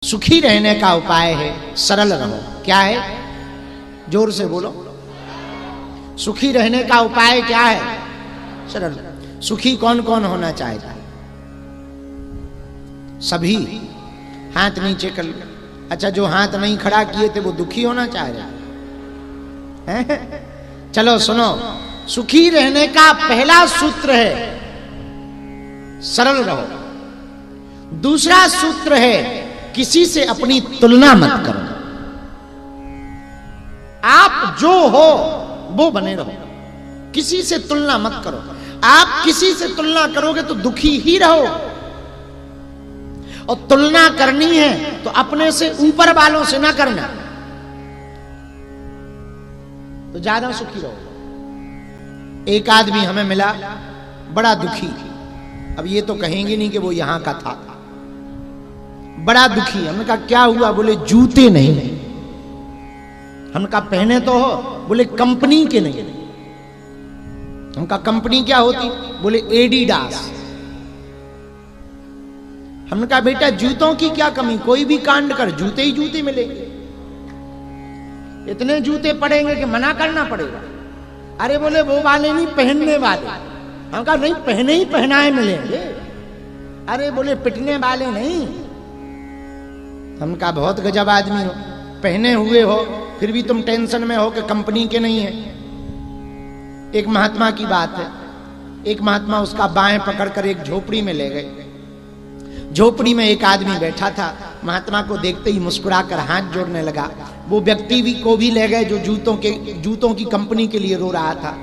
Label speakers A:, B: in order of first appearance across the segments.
A: सुखी रहने का उपाय है सरल रहो। क्या है? जोर से बोलो। सुखी रहने का उपाय क्या है? सरल। सुखी कौन कौन होना चाहता है? सभी। हाथ नीचे कर लो। अच्छा, जो हाथ नहीं खड़ा किए थे वो दुखी होना चाह रहे हैं? चलो सुनो, सुखी रहने का पहला सूत्र है सरल रहो। दूसरा सूत्र है किसी से अपनी तुलना मत करो। आप जो हो वो बने रहो, किसी से तुलना मत करो। आप किसी से तुलना करोगे तो दुखी ही रहो। और तुलना करनी है तो अपने से ऊपर वालों से ना करना, तो ज्यादा सुखी रहो। एक आदमी हमें मिला बड़ा दुखी। अब ये तो कहेंगे नहीं कि वो यहां का था। बड़ा दुखी। हमने कहा क्या हुआ? बोले जूते नहीं। हमने कहा पहने तो हो। बोले कंपनी के नहीं। हमने कहा कंपनी क्या होती? बोले एडिडास। हमने कहा बेटा जूतों की क्या कमी? कोई भी कांड कर जूते ही जूते मिलेंगे। इतने जूते पड़ेंगे कि मना करना पड़ेगा। अरे बोले वो वाले नहीं, पहनने वाले। हमने कहा नहीं, पहने ही पहनाए मिलेंगे। अरे बोले पिटने वाले नहीं। हम कहा बहुत गजब आदमी हो, पहने हुए हो फिर भी तुम टेंशन में हो कि कंपनी के नहीं है। एक महात्मा की बात है। एक महात्मा उसका बाएं पकड़कर एक झोपड़ी में ले गए। झोपड़ी में एक आदमी बैठा था। महात्मा को देखते ही मुस्कुराकर हाथ जोड़ने लगा। वो व्यक्ति भी को भी ले गए जो जूतों की कंपनी के लिए रो रहा था।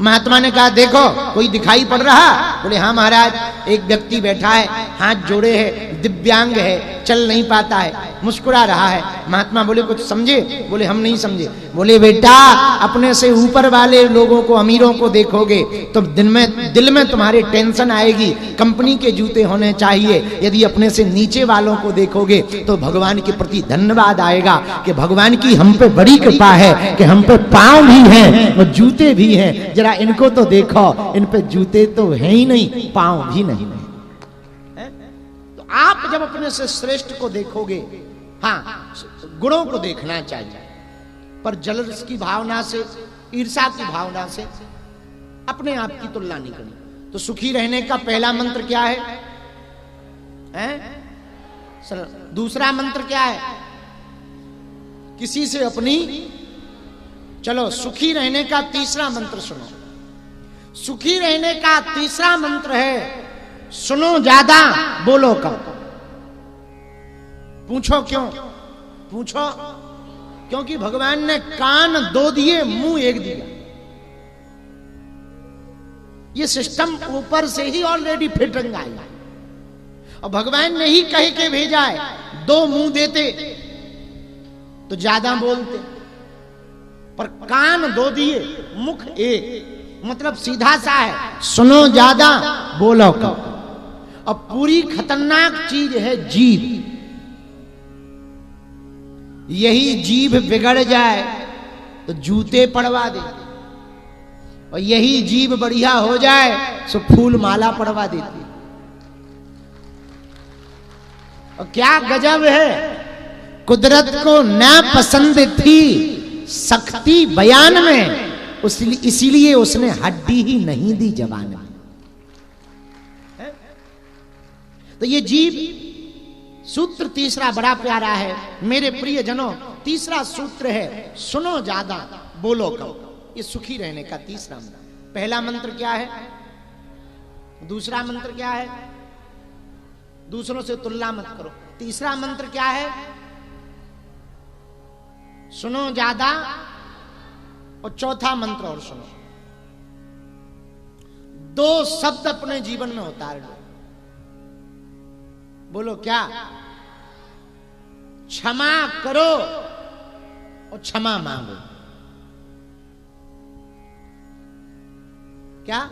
A: महात्मा ने कहा देखो कोई दिखाई पड़ रहा? बोले हाँ महाराज, एक व्यक्ति बैठा है, हाथ जोड़े है, दिव्यांग है, चल नहीं पाता है, मुस्कुरा रहा है। महात्मा बोले कुछ समझे? बोले हम नहीं समझे। बोले बेटा अपने से ऊपर वाले लोगों को, अमीरों को देखोगे तो दिल में तुम्हारे टेंशन आएगी, कंपनी के जूते होने चाहिए। यदि अपने से नीचे वालों को देखोगे तो भगवान के प्रति धन्यवाद आएगा कि भगवान की हम पे बड़ी कृपा है कि हम पे पांव भी हैं और जूते भी हैं। जरा इनको तो देखो, इन पे जूते तो है ही नहीं, पांव भी नहीं है। तो आप जब अपने से श्रेष्ठ को देखोगे, हाँ गुणों को देखना चाहिए, पर जलस की भावना से, ईर्ष्या की भावना से अपने आप की तुलना नहीं करनी। तो सुखी रहने का पहला मंत्र क्या है? दूसरा मंत्र क्या है? किसी से अपनी। चलो सुखी रहने का तीसरा मंत्र सुनो। सुखी रहने का तीसरा मंत्र है सुनो ज्यादा, बोलो कम। पूछो क्यों? पूछो क्योंकि भगवान ने कान दो दिए, मुंह एक दिया। ये सिस्टम ऊपर से ही ऑलरेडी फिटिंग आई। और भगवान ने ही कह के भेजा है। दो मुंह देते तो ज्यादा बोलते, पर कान दो दिए, मुख एक, मतलब सीधा सा है सुनो ज्यादा, बोलो कम। अब पूरी खतरनाक चीज है जीभ। यही जीभ बिगड़ जाए तो जूते पड़वा दे, और यही जीभ बढ़िया हो जाए तो फूल माला पड़वा देती। और क्या गजब है, कुदरत को ना पसंद थी सख्ती बयान में, इसीलिए उसने हड्डी ही नहीं दी जबान में। तो ये जीव सूत्र तीसरा बड़ा प्यारा है मेरे प्रिय जनों। तीसरा सूत्र है सुनो ज्यादा, बोलो कम। ये सुखी रहने का तीसरा मंत्र। पहला मंत्र क्या है? दूसरा मंत्र क्या है? दूसरों से तुलना मत करो। तीसरा मंत्र क्या है? सुनो ज्यादा। और चौथा मंत्र और सुनो। दो शब्द अपने जीवन में उतार लो। बोलो क्या? क्षमा करो और क्षमा मांगो। क्या?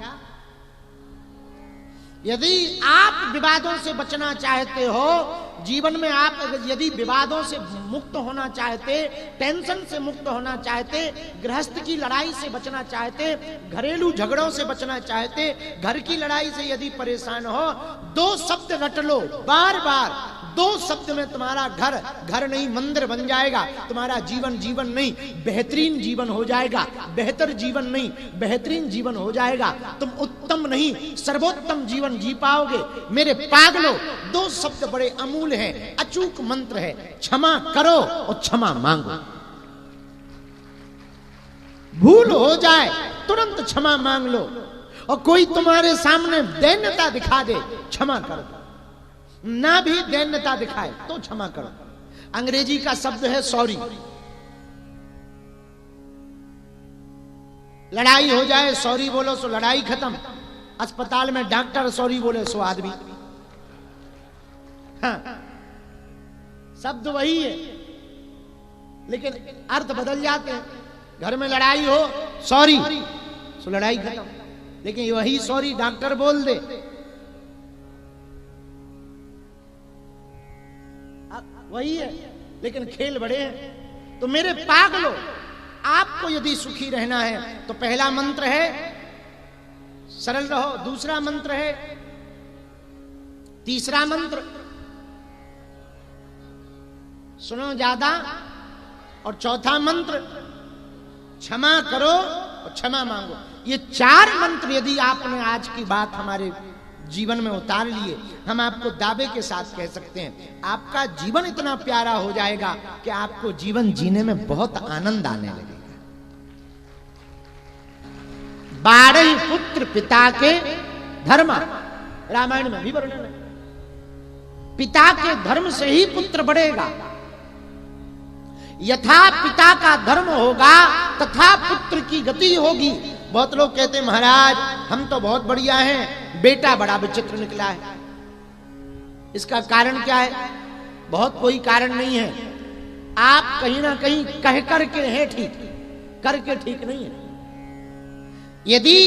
A: यदि आप विवादों से बचना चाहते हो, जीवन में आप यदि विवादों से मुक्त होना चाहते, टेंशन से मुक्त होना चाहते, गृहस्थ की लड़ाई से बचना चाहते, घरेलू झगड़ों से बचना चाहते, घर की लड़ाई से यदि परेशान हो, दो शब्द रट लो बार बार। 2 शब्द में तुम्हारा घर घर नहीं मंदिर बन जाएगा, तुम्हारा जीवन जीवन नहीं बेहतरीन जीवन हो जाएगा, बेहतर जीवन नहीं बेहतरीन जीवन हो जाएगा। तुम उत्तम नहीं सर्वोत्तम जीवन जी पाओगे। मेरे पागलों, 2 शब्द बड़े अमूल्य हैं, अचूक मंत्र है, क्षमा करो और क्षमा मांगो। भूल हो जाए तुरंत क्षमा मांग लो, और कोई तुम्हारे सामने दैन्यता दिखा दे, क्षमा करो। ना भी दैन्यता दिखाए तो क्षमा करो। अंग्रेजी का शब्द है सॉरी। लड़ाई हो जाए सॉरी बोलो सो लड़ाई खत्म। अस्पताल में डॉक्टर सॉरी बोले सो आदमी। हाँ, शब्द वही है लेकिन अर्थ बदल जाते हैं। घर में लड़ाई हो सॉरी सो लड़ाई खत्म, लेकिन वही सॉरी डॉक्टर बोल दे वही है, लेकिन खेल बड़े हैं। तो मेरे पागलों, आपको यदि सुखी रहना है तो पहला मंत्र है सरल रहो, दूसरा मंत्र है, तीसरा मंत्र सुनो ज्यादा, और चौथा मंत्र क्षमा करो और क्षमा मांगो। ये 4 मंत्र यदि आपने आज की बात हमारे जीवन में उतार लिए, हम आपको दावे के साथ कह सकते हैं आपका जीवन इतना प्यारा हो जाएगा कि आपको जीवन जीने में बहुत आनंद आने लगेगा। 12 पुत्र पिता के धर्म, रामायण में भी वर्णन है। पिता के धर्म से ही पुत्र बढ़ेगा। यथा पिता का धर्म होगा तथा पुत्र की गति होगी। बहुत लोग कहते हैं महाराज हम तो बहुत बढ़िया हैं, बेटा बड़ा विचित्र निकला है। इसका कारण क्या है? बहुत कोई कारण नहीं है। आप कहीं ना कहीं कह करके हैं ठीक, करके ठीक नहीं है। यदि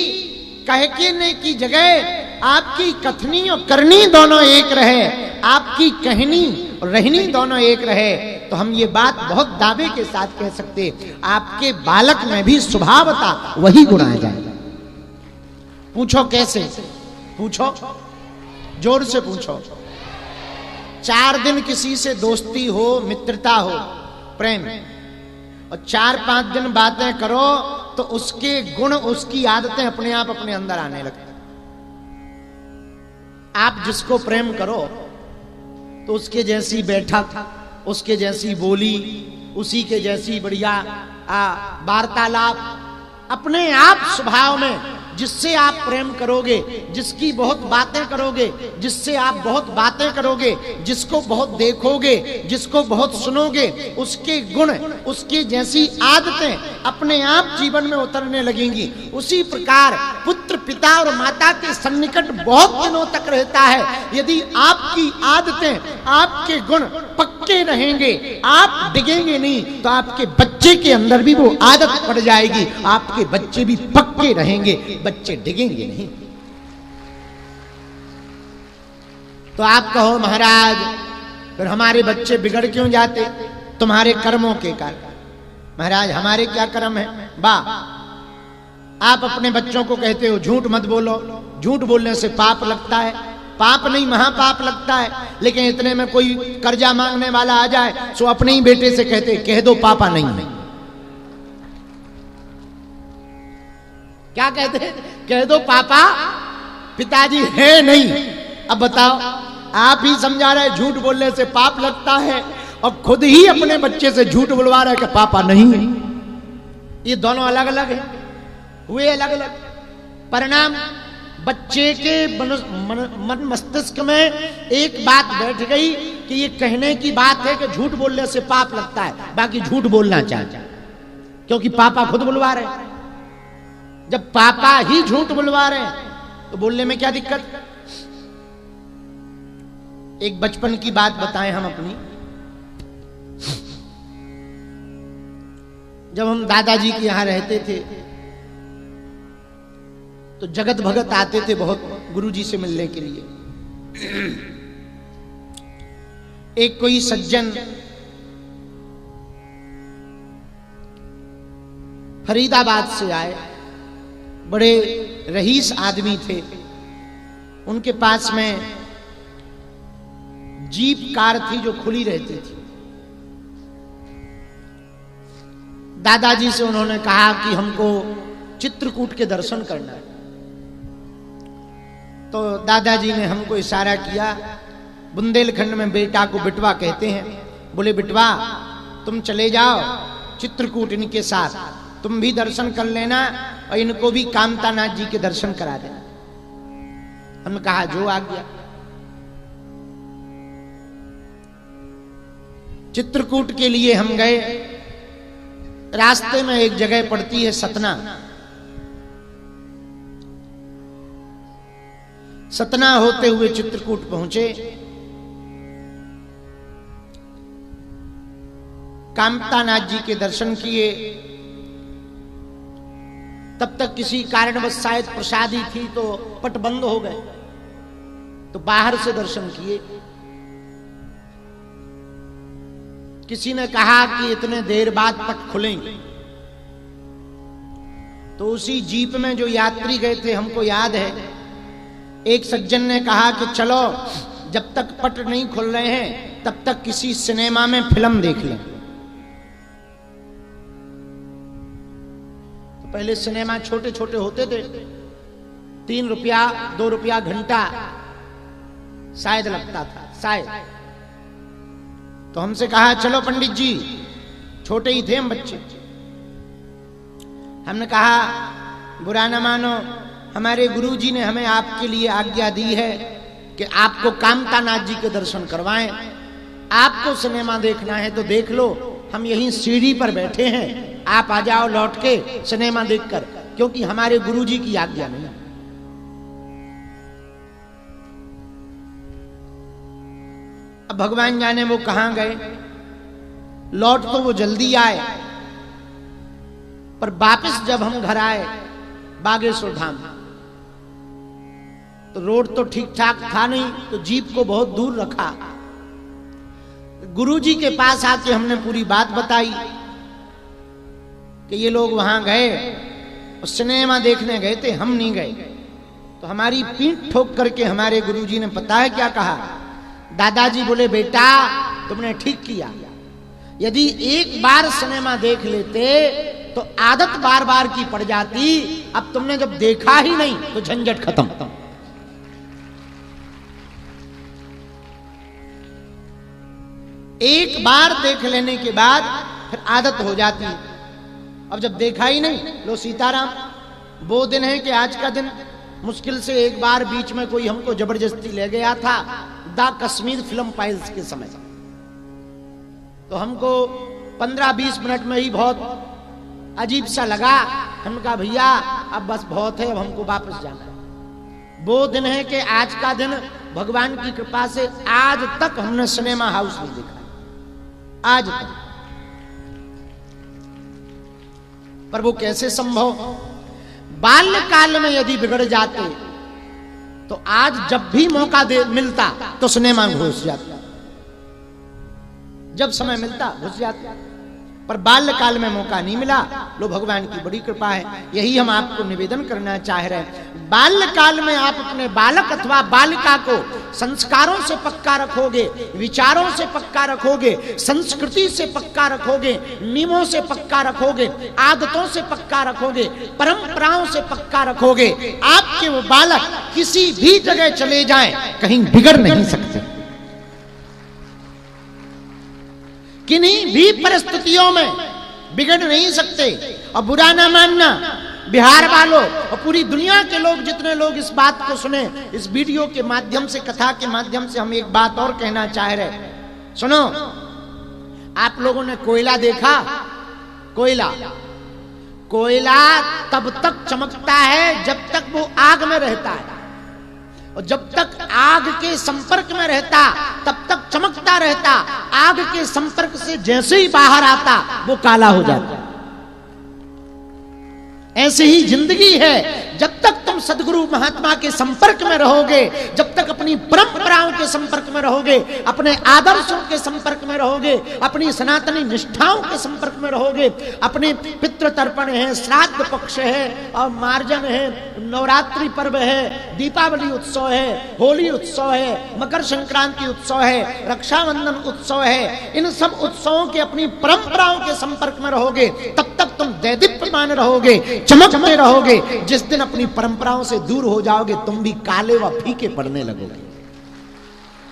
A: कहने की जगह आपकी कथनी और करनी दोनों एक रहे, आपकी कहनी और रहनी दोनों एक रहे, तो हम ये बात बहुत दावे के साथ कह सकते आपके बालक में भी स्वभावता वही गुण आ जाएगा। पूछो कैसे? पूछो, जोर से पूछो। 4 दिन किसी से दोस्ती हो, मित्रता हो, प्रेम, और 4-5 दिन बातें करो तो उसके गुण उसकी आदतें अपने आप अपने अंदर आने लगती। आप जिसको प्रेम करो तो उसके जैसी बैठक, उसके जैसी बोली, उसी के जैसी बढ़िया वार्तालाप अपने आप स्वभाव में, जिससे आप प्रेम करोगे, जिसकी बहुत बातें करोगे, जिससे आप बहुत बातें करोगे, जिसको बहुत देखोगे, जिसको बहुत सुनोगे, उसके गुण, उसकी जैसी आदतें अपने आप जीवन में उतरने लगेंगी। उसी प्रकार पुत्र पिता और माता के सन्निकट बहुत दिनों तक रहता है। यदि आपकी आदतें, आपके गुण पक्के रहेंगे, आप डिगेंगे नहीं, तो आपके बच्चे के अंदर भी वो आदत पड़ जाएगी। आपके बच्चे भी पक्के रहेंगे, बच्चे डिगेंगे नहीं। तो आप कहो महाराज फिर हमारे बच्चे बिगड़ क्यों जाते? तुम्हारे कर्मों के कारण। महाराज हमारे क्या कर्म है? आप अपने बच्चों को कहते हो झूठ मत बोलो, झूठ बोलने से पाप लगता है। पाप नहीं महापाप लगता है। लेकिन इतने में कोई कर्जा मांगने वाला आ जाए सो अपने ही बेटे से कहते कह दो पापा नहीं है। क्या कहते? कह दो पापा पिताजी है नहीं। अब बताओ, आप ही समझा रहे झूठ बोलने से पाप लगता है और खुद ही अपने बच्चे से झूठ बुलवा रहे कि पापा नहीं है। ये दोनों अलग अलग हैं, हुए अलग अलग परिणाम। बच्चे के मन मस्तिष्क में एक बात बैठ गई कि ये कहने की बात है कि झूठ बोलने से पाप लगता है, बाकी झूठ बोलना चाहिए क्योंकि पापा खुद बुलवा रहे। जब पापा ही झूठ बुलवा रहे हैं तो बोलने में क्या दिक्कत? एक बचपन की बात बताएं हम अपनी। जब हम दादाजी के यहां रहते थे तो जगत भगत आते थे बहुत गुरुजी से मिलने के लिए। एक कोई सज्जन फरीदाबाद से आए, बड़े रईस आदमी थे। उनके पास में जीप कार थी जो खुली रहती थी। दादाजी से उन्होंने कहा कि हमको चित्रकूट के दर्शन करना है। तो दादाजी ने हमको इशारा किया, बुंदेलखंड में बेटा को बिटवा कहते हैं, बोले बिटवा तुम चले जाओ चित्रकूट इनके साथ, तुम भी दर्शन कर लेना और इनको भी कामतानाथ जी के दर्शन करा देना। हमने कहा जो आ गया। चित्रकूट के लिए हम गए। रास्ते में एक जगह पड़ती है सतना। सतना होते हुए चित्रकूट पहुंचे। कामतानाथ जी के दर्शन किए। तब तक किसी कारणवश शायद प्रसादी थी तो पट बंद हो गए, तो बाहर से दर्शन किए। किसी ने कहा कि इतने देर बाद पट खुलेंगे। तो उसी जीप में जो यात्री गए थे, हमको याद है, एक सज्जन ने कहा कि चलो जब तक पट नहीं खुल रहे हैं तब तक किसी सिनेमा में फिल्म देख लें। तो पहले सिनेमा छोटे छोटे होते थे, 3 रुपया 2 रुपया घंटा शायद लगता था, शायद। तो हमसे कहा चलो पंडित जी, छोटे ही थे हम बच्चे। हमने कहा बुरा न मानो, हमारे गुरुजी ने हमें आपके लिए आज्ञा दी है कि आपको कामतानाथ जी के दर्शन करवाएं। आपको सिनेमा देखना है तो देख लो, हम यहीं सीढ़ी पर बैठे हैं, आप आ जाओ लौट के सिनेमा देखकर, क्योंकि हमारे गुरुजी की आज्ञा नहीं। अब भगवान जाने वो कहां गए। लौट तो वो जल्दी आए, पर वापस जब हम घर आए बागेश्वर धाम, तो रोड तो ठीक ठाक था नहीं, तो जीप को बहुत दूर रखा। गुरुजी के पास आके हमने पूरी बात बताई कि ये लोग वहां गए और सिनेमा देखने गए थे, हम नहीं गए। तो हमारी पीठ ठोक करके हमारे गुरुजी ने पता है क्या कहा, दादाजी बोले बेटा तुमने ठीक किया, यदि एक बार सिनेमा देख लेते तो आदत बार बार की पड़ जाती, अब तुमने जब देखा ही नहीं तो झंझट खत्म। एक बार देख लेने के बाद फिर आदत हो जाती है। अब जब देखा ही नहीं, लो सीताराम, वो दिन है कि आज का दिन मुश्किल से एक बार बीच में कोई हमको जबरदस्ती ले गया था द कश्मीर फिल्म फाइल्स के समय। तो हमको 15-20 मिनट में ही बहुत अजीब सा लगा। हमने कहा भैया अब बस बहुत है, अब हमको वापस जाना है। वो दिन है कि आज का दिन भगवान की कृपा से आज तक हमने सिनेमा हाउस नहीं देखा, आज तक। पर वो कैसे संभव? बाल्यकाल में यदि बिगड़ जाते तो आज जब भी मौका मिलता तो सिनेमा में घुस जाता, जब समय मिलता घुस जाता। पर बाल्यकाल में मौका नहीं मिला। लो भगवान की बड़ी कृपा है, यही हम आपको निवेदन करना चाह रहे हैं। बाल्यकाल में आप अपने बालक अथवा बालिका को संस्कारों से पक्का रखोगे, विचारों से पक्का रखोगे, संस्कृति से पक्का रखोगे, नियमों से पक्का रखोगे, आदतों से पक्का रखोगे, परंपराओं से पक्का रखोगे, आपके वो बालक किसी भी जगह चले जाएं कहीं बिगड़ नहीं सकते। किन्हीं भी परिस्थितियों में बिगड़ नहीं सकते। और बुरा ना मानना, बिहार वालों और पूरी दुनिया के लोग, जितने लोग इस बात को सुने, इस वीडियो के माध्यम से, कथा के माध्यम से हम एक बात और कहना चाह रहे। सुनो, आप लोगों ने कोयला देखा? कोयला तब तक चमकता है जब तक वो आग में रहता है, और जब तक आग के संपर्क में रहता तब तक चमकता रहता। आग के संपर्क से जैसे ही बाहर आता वो काला हो जाता। ऐसे ही जिंदगी है, जब तक तुम तुम सदगुरु महात्मा के संपर्क में रहोगे, जब तक अपनी परंपराओं के संपर्क में रहोगे, अपने आदर्शों के संपर्क में रहोगे, अपनी सनातनी निष्ठाओं के संपर्क में रहोगे, अपने पितृ तर्पण है, श्राद्ध पक्ष है और मार्जन है, नवरात्रि पर्व है, दीपावली उत्सव है, होली उत्सव है, मकर संक्रांति उत्सव है, रक्षाबंधन उत्सव है, इन सब उत्सवों के अपनी परंपराओं के संपर्क में रहोगे, तब तक तुम दैदीप्यमान रहोगे, चमकते रहोगे। जिस दिन अपनी परंपराओं से दूर हो जाओगे, तुम भी काले व फीके पड़ने लगोगे।